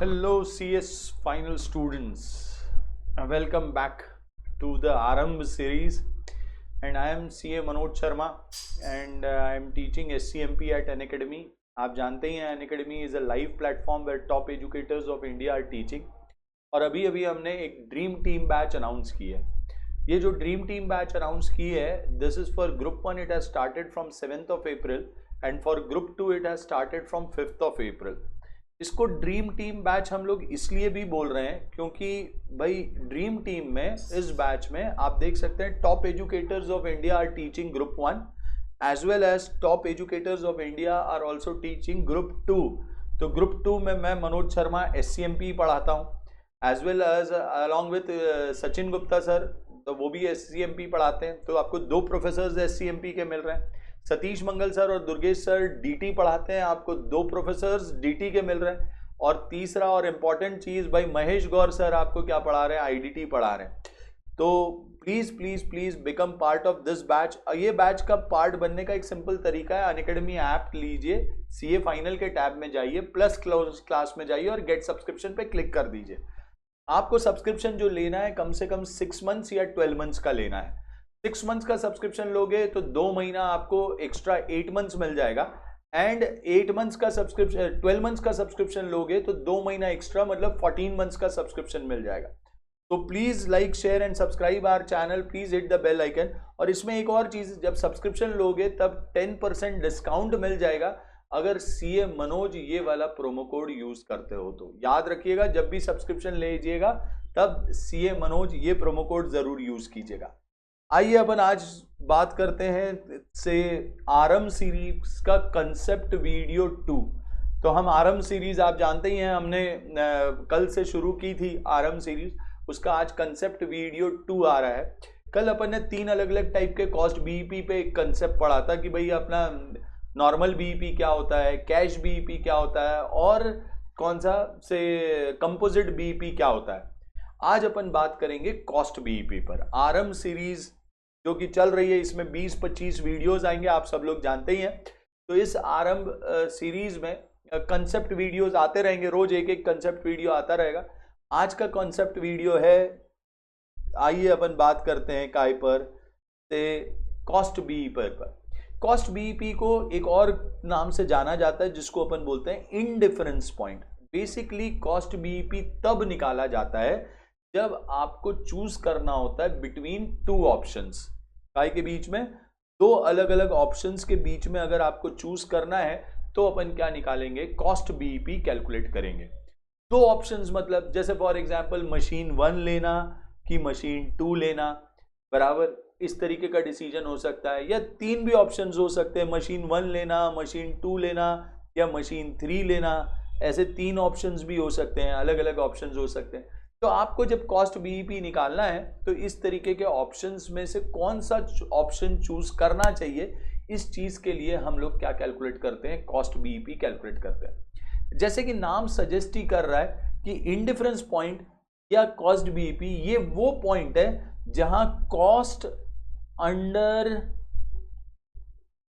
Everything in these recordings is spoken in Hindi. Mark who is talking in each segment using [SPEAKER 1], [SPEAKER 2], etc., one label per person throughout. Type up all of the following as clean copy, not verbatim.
[SPEAKER 1] Hello CS final students, welcome back to the Arambh series, and I am CA Manoj Sharma and I am teaching SCMP at Unacademy. आप जानते ही हैं Unacademy is a live platform where top educators of India are teaching. और अभी अभी हमने एक ड्रीम टीम बैच अनाउंस की है. ये जो ड्रीम टीम बैच अनाउंस की है, this is for group 1, it has started from 7th of April and for group 2 it has started from 5th of April. इसको ड्रीम टीम बैच हम लोग इसलिए भी बोल रहे हैं क्योंकि भाई ड्रीम टीम में इस बैच में आप देख सकते हैं top educators of India are teaching group 1 as well as top educators of India are also teaching group 2. तो ग्रुप 2 में मैं मनोज शर्मा SCMP पढ़ाता हूँ as well as along with Sachin Gupta sir, तो वो भी SCMP पढ़ाते हैं. तो आपको दो प्रोफेसर्स SCMP के मिल रहे हैं. सतीश मंगल सर और दुर्गेश सर DT पढ़ाते हैं, आपको दो प्रोफेसर्स DT के मिल रहे हैं. और तीसरा और इम्पॉर्टेंट चीज़ भाई महेश गौर सर आपको क्या पढ़ा रहे हैं, IDT पढ़ा रहे हैं. तो please please please become part of this batch. ये बैच का पार्ट बनने का एक सिंपल तरीका है, अनअकैडमी ऐप लीजिए, CA फाइनल के टैब में जाइए, प्लस क्लास में जाइए और गेट सब्सक्रिप्शन पे क्लिक कर दीजिए. आपको सब्सक्रिप्शन जो लेना है कम से कम 6 मंथ्स या 12 मंथ्स का लेना है. 6 मंथ्स का सब्सक्रिप्शन लोगे तो 2 महीना आपको एक्स्ट्रा 8 मंथ्स मिल जाएगा. एंड 8 मंथ्स का सब्सक्रिप्शन 12 मंथ्स का सब्सक्रिप्शन लोगे तो 2 महीना एक्स्ट्रा मतलब 14 मंथ्स का सब्सक्रिप्शन मिल जाएगा. तो please like share and subscribe our channel, please hit the bell icon. और इसमें एक और चीज, जब सब्सक्रिप्शन लोगे तब 10% डिस्काउंट मिल जाएगा अगर CA मनोज ये वाला प्रोमो कोड यूज करते हो. तो याद रखिएगा जब भी सब्सक्रिप्शन लीजिएगा तब CA मनोज ये प्रोमो कोड जरूर यूज कीजिएगा. आइए अपन आज बात करते हैं से आरंभ सीरीज का कंसेप्ट वीडियो 2. तो हम आरंभ सीरीज आप जानते ही हैं, हमने कल से शुरू की थी आरंभ सीरीज, उसका आज कंसेप्ट वीडियो 2 आ रहा है. कल अपन ने 3 अलग अलग टाइप के कॉस्ट BEP पे एक कंसेप्ट पढ़ा था कि भाई अपना नॉर्मल BEP क्या होता है, कैश BEP क्या होता है और कौन सा से कंपोजिट BEP क्या होता है. आज अपन बात करेंगे कॉस्ट BEP पर. आरंभ सीरीज जो कि चल रही है इसमें 20-25 वीडियोस आएंगे, आप सब लोग जानते ही हैं. तो इस आरंभ सीरीज में कंसेप्ट वीडियोस आते रहेंगे, रोज एक एक कंसेप्ट वीडियो आता रहेगा. आज का कंसेप्ट वीडियो है, आइए अपन बात करते हैं काय पर, से कॉस्ट BEP पर. कॉस्ट BEP को एक और नाम से जाना जाता है जिसको अपन बोलते हैं indifference point. Basically cost BEP तब निकाला जाता है जब आपको चूज करना होता है बिटवीन 2 ऑप्शंस. काय के बीच में 2 अलग अलग ऑप्शंस के बीच में अगर आपको चूज करना है तो अपन क्या निकालेंगे, कॉस्ट BEP कैलकुलेट करेंगे. 2 ऑप्शंस मतलब जैसे फॉर एग्जांपल मशीन 1 लेना कि मशीन 2 लेना, बराबर इस तरीके का डिसीजन हो सकता है. या 3 भी ऑप्शंस हो सकते हैं, मशीन 1 लेना, मशीन 2 लेना या मशीन 3 लेना. ऐसे 3 ऑप्शंस भी हो सकते हैं, अलग अलग ऑप्शंस हो सकते हैं. तो आपको जब कॉस्ट BEP निकालना है तो इस तरीके के ऑप्शंस में से कौन सा ऑप्शन चूज करना चाहिए, इस चीज के लिए हम लोग क्या कैलकुलेट करते हैं, कॉस्ट BEP कैलकुलेट करते हैं. जैसे कि नाम सजेस्ट ही कर रहा है कि इंडिफरेंस पॉइंट या कॉस्ट BEP ये वो पॉइंट है जहां cost under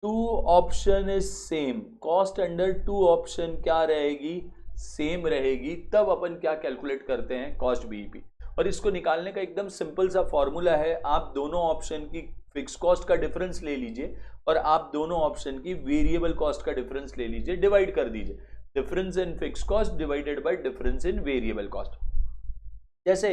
[SPEAKER 1] 2 option is same. Cost under 2 option क्या रहेगी, सेम रहेगी. तब अपन क्या कैलकुलेट करते हैं, कॉस्ट BEP. और इसको निकालने का एकदम सिंपल सा फॉर्मूला है, आप दोनों ऑप्शन की फिक्स कॉस्ट का डिफरेंस ले लीजिए और आप दोनों ऑप्शन की वेरिएबल कॉस्ट का डिफरेंस ले लीजिए, डिवाइड कर दीजिए. Difference in fix cost divided by difference in variable cost. जैसे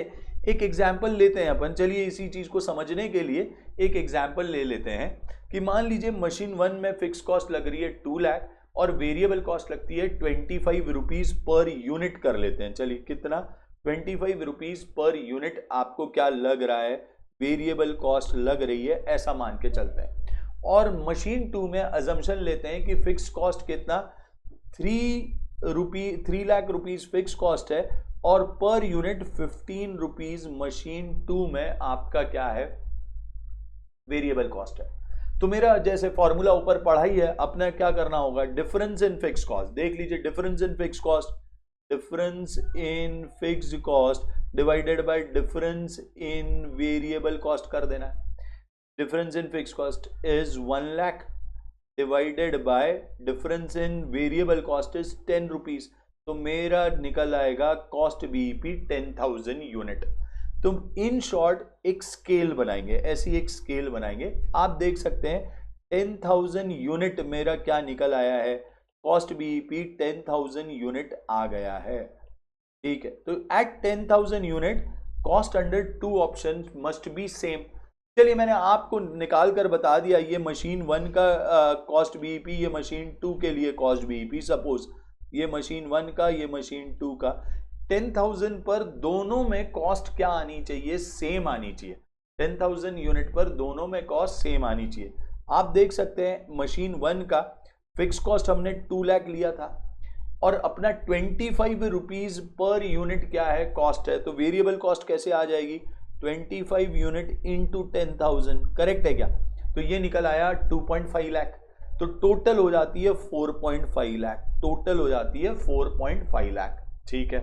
[SPEAKER 1] एक एग्जाम्पल लेते हैं अपन, चलिए इसी चीज को समझने के लिए एक एग्जाम्पल ले लेते हैं कि मान लीजिए मशीन 1 में फिक्स कॉस्ट लग रही है 2 लाख और वेरिएबल कॉस्ट लगती है 25 रुपीज पर यूनिट कर लेते हैं. चलिए कितना, 25 रुपीज पर यूनिट आपको क्या लग रहा है, वेरिएबल कॉस्ट लग रही है, ऐसा मान के चलते हैं. और मशीन 2 में अजम्पशन लेते हैं कि फिक्स कॉस्ट कितना, 3 लाख रुपीज फिक्स कॉस्ट है और पर यूनिट 15 रुपीज मशीन 2 में आपका क्या है, वेरिएबल कॉस्ट है. तो मेरा जैसे फॉर्मूला ऊपर पढ़ा ही है, अपना क्या करना होगा, डिफरेंस इन फिक्स कॉस्ट. देख लीजिए difference in fix cost, difference in fixed cost divided by difference in variable cost कर देना है. Difference in fix cost is 1 lakh divided by difference in variable cost is 10 rupees. तो मेरा निकल आएगा कॉस्ट बीईपी 10,000 यूनिट। तो इन शॉर्ट एक स्केल बनाएंगे, ऐसी एक स्केल बनाएंगे। आप देख सकते हैं 10,000 यूनिट मेरा क्या निकल आया है, कॉस्ट बीईपी 10,000 यूनिट आ गया है। ठीक है, तो at 10,000 unit cost under two option must be same. चलिए मैंने आपको निकाल कर बता दिया, ये मशीन 1 का कॉस्ट बीईपी, ये मशीन 2 के लिए कॉस्ट बीईपी। सपोज ये मशीन 1 का, ये मशीन 2 का, 10,000 पर दोनों में कॉस्ट क्या आनी चाहिए, सेम आनी चाहिए। 10,000 यूनिट पर दोनों में कॉस्ट सेम आनी चाहिए। आप देख सकते हैं मशीन 1 का फिक्स कॉस्ट हमने 2 लाख लिया था और अपना 25 रुपीज पर यूनिट क्या है, कॉस्ट है। तो वेरिएबल कॉस्ट कैसे आ जाएगी, 25 यूनिट इंटू 10,000, करेक्ट है क्या। तो ये निकल आया 2.5 लाख। तो टोटल हो जाती है 4.5 लाख, टोटल हो जाती है 4.5 लाख। ठीक है,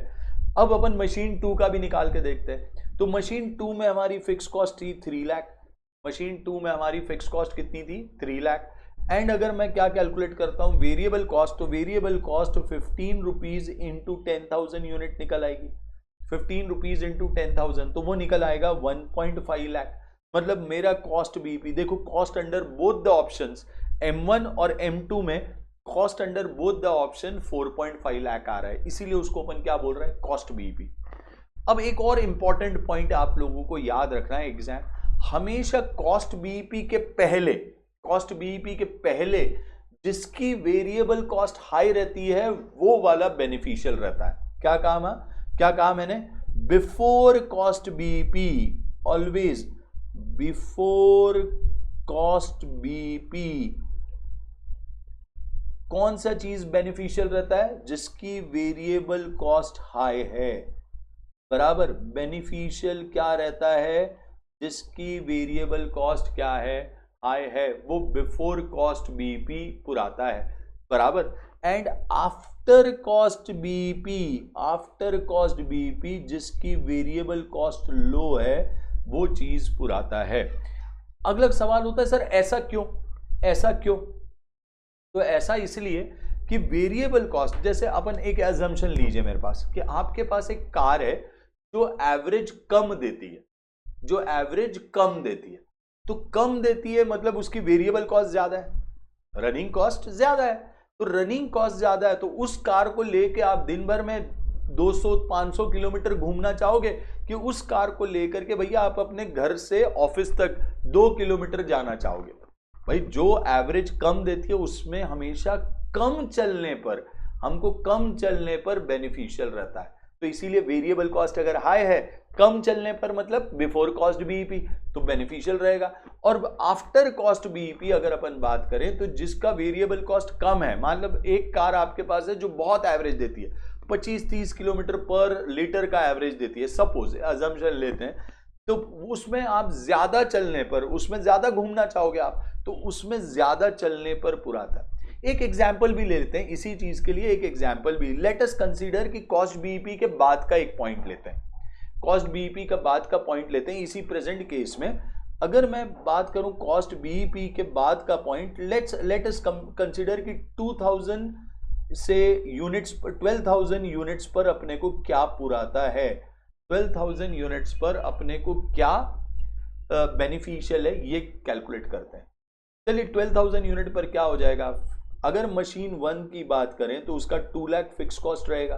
[SPEAKER 1] अब अपन मशीन 2 का भी निकाल के देखते हैं। तो मशीन 2 में हमारी फिक्स कॉस्ट थी 3 लाख। मशीन 2 में हमारी फिक्स कॉस्ट कितनी थी, 3 लाख। एंड अगर मैं क्या कैलकुलेट करता हूं वेरिएबल कॉस्ट, तो variable cost 15 rupees into 10,000 unit निकल आएगी। 15 रुपीज इंटू 10,000 तो वो निकल आएगा 1.5 लाख। मतलब मेरा कॉस्ट बीईपी, देखो cost under both the options M1 और M2 में cost under both the option 4.5 lakh आ रहा है, इसीलिए उसको अपन क्या बोल रहे हैं, कॉस्ट बीईपी। अब एक और इंपॉर्टेंट पॉइंट आप लोगों को याद रखना है, एग्जाम हमेशा कॉस्ट बीईपी के पहले, कॉस्ट बीईपी के पहले जिसकी वेरिएबल कॉस्ट हाई रहती है वो वाला बेनिफिशियल रहता है। क्या काम है, क्या कहा मैंने, before cost BEP, always before cost BEP कौन सा चीज बेनिफिशियल रहता है, जिसकी वेरिएबल कॉस्ट हाई है, बराबर। बेनिफिशियल क्या रहता है, जिसकी वेरिएबल कॉस्ट क्या है, हाई है, वो बिफोर कॉस्ट बीईपी पुराता है, बराबर। And after cost BEP, after cost BEP जिसकी वेरिएबल कॉस्ट लो है वो चीज पुराता है। अगला सवाल होता है सर ऐसा क्यों, ऐसा क्यों। तो ऐसा इसलिए कि वेरिएबल कॉस्ट, जैसे अपन एक एजम्पशन लीजिए मेरे पास कि आपके पास एक कार है जो एवरेज कम देती है, जो एवरेज कम देती है। तो कम देती है मतलब उसकी वेरिएबल कॉस्ट ज्यादा है, रनिंग कॉस्ट ज्यादा है। तो रनिंग कॉस्ट ज्यादा है तो उस कार को लेके आप दिन भर में 200-500 किलोमीटर घूमना चाहोगे कि उस कार को लेकर के भैया आप अपने घर से ऑफिस तक 2 किलोमीटर जाना चाहोगे। भाई जो एवरेज कम देती है उसमें हमेशा कम चलने पर, हमको कम चलने पर बेनिफिशियल रहता है। तो इसीलिए वेरिएबल कॉस्ट अगर हाई है, कम चलने पर मतलब बिफोर कॉस्ट बीईपी, तो बेनिफिशियल रहेगा। और आफ्टर कॉस्ट बीईपी अगर अपन बात करें तो जिसका वेरिएबल कॉस्ट कम है, मतलब एक कार आपके पास है जो बहुत एवरेज देती है, 25-30 किलोमीटर पर लीटर का एवरेज देती है, सपोज अजम्पशन लेते हैं, तो उसमें आप ज्यादा चलने पर, उसमें ज्यादा घूमना चाहोगे आप, तो उसमें ज्यादा चलने पर पुराता है। एक एग्जाम्पल भी ले लेते हैं इसी चीज के लिए, एक एग्जाम्पल भी लेट अस कंसीडर कि कॉस्ट बीईपी के बाद का एक पॉइंट लेते हैं, कॉस्ट बीईपी का बाद का पॉइंट लेते हैं। इसी प्रेजेंट केस में अगर मैं बात करूं कॉस्ट बीईपी के बाद का पॉइंट, लेट अस कंसीडर कि 2000 से यूनिट्स पर, 12,000 यूनिट्स पर अपने को क्या पुराता है, 12,000 यूनिट्स पर अपने को क्या बेनिफिशियल है, ये कैलकुलेट करते हैं। चलिए 12,000 यूनिट पर क्या हो जाएगा, अगर मशीन 1 की बात करें तो उसका 2 लाख फिक्स कॉस्ट रहेगा,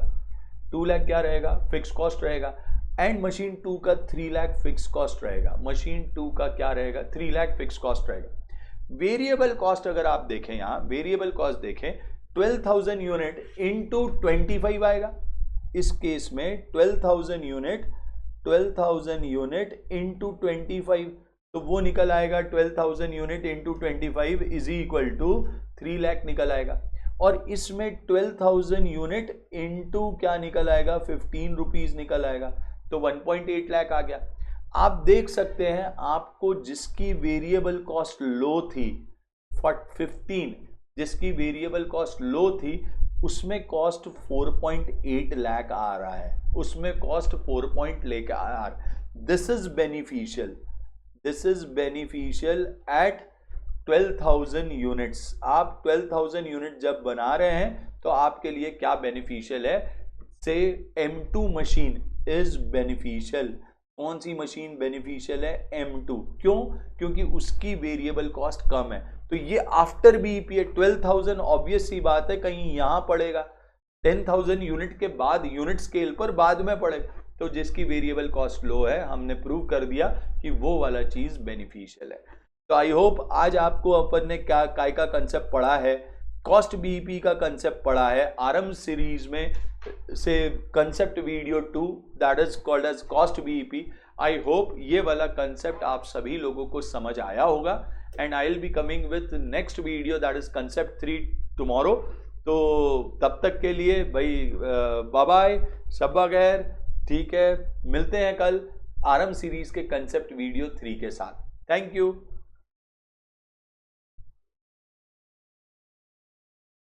[SPEAKER 1] 2 लाख क्या रहेगा, फिक्स कॉस्ट रहेगा। एंड मशीन 2 का 3 लाख फिक्स कॉस्ट रहेगा, मशीन 2 का क्या रहेगा, 3 लाख फिक्स कॉस्ट रहेगा। वेरिएबल कॉस्ट अगर आप देखें, यहां वेरिएबल कॉस्ट देखें, 12,000 यूनिट इंटू 25 आएगा। इस केस में 12,000 यूनिट, 12,000 यूनिट इंटू 25, तो वो निकल आएगा 12,000 unit into 25 is equal to 3 lakh निकल आएगा। और इसमें 12,000 यूनिट इंटू क्या निकल आएगा, 15 रुपीज निकल आएगा, तो 1.8 लाख आ गया। आप देख सकते हैं आपको जिसकी वेरिएबल कॉस्ट लो थी 15, जिसकी वेरिएबल कॉस्ट लो थी उसमें कॉस्ट 4.8 लाख आ रहा है, उसमें कॉस्ट 4 लेकर आ रहा है। This is beneficial, this is beneficial at 12,000 units. आप 12,000 यूनिट जब बना रहे हैं तो आपके लिए क्या बेनिफिशियल है, से M2 मशीन इज बेनिफिशियल। कौन सी मशीन बेनिफिशियल है? M2। क्यों? क्योंकि उसकी वेरिएबल कॉस्ट कम है। तो ये आफ्टर बीईपी है। 12,000 ऑब्वियस सी बात है कहीं यहां पड़ेगा, 10,000 यूनिट के बाद, यूनिट स्केल पर बाद में पड़ेगा। तो जिसकी वेरिएबल कॉस्ट लो है, हमने प्रूव कर दिया कि वो वाला चीज बेनिफिशियल है। तो आई होप आज आपको अपन ने क्या काय का कंसेप्ट पढ़ा है, कॉस्ट बीईपी का कंसेप्ट पढ़ा है आरएम सीरीज में से concept video 2 that is called as cost BEP. I hope ये वाला कंसेप्ट आप सभी लोगों को समझ आया होगा and I will be coming with next video that is concept 3 tomorrow. तो तब तक के लिए भाई बाय बाय, शब्बा खैर, ठीक है, मिलते हैं कल आरएम सीरीज के कंसेप्ट वीडियो 3 के साथ। Thank you.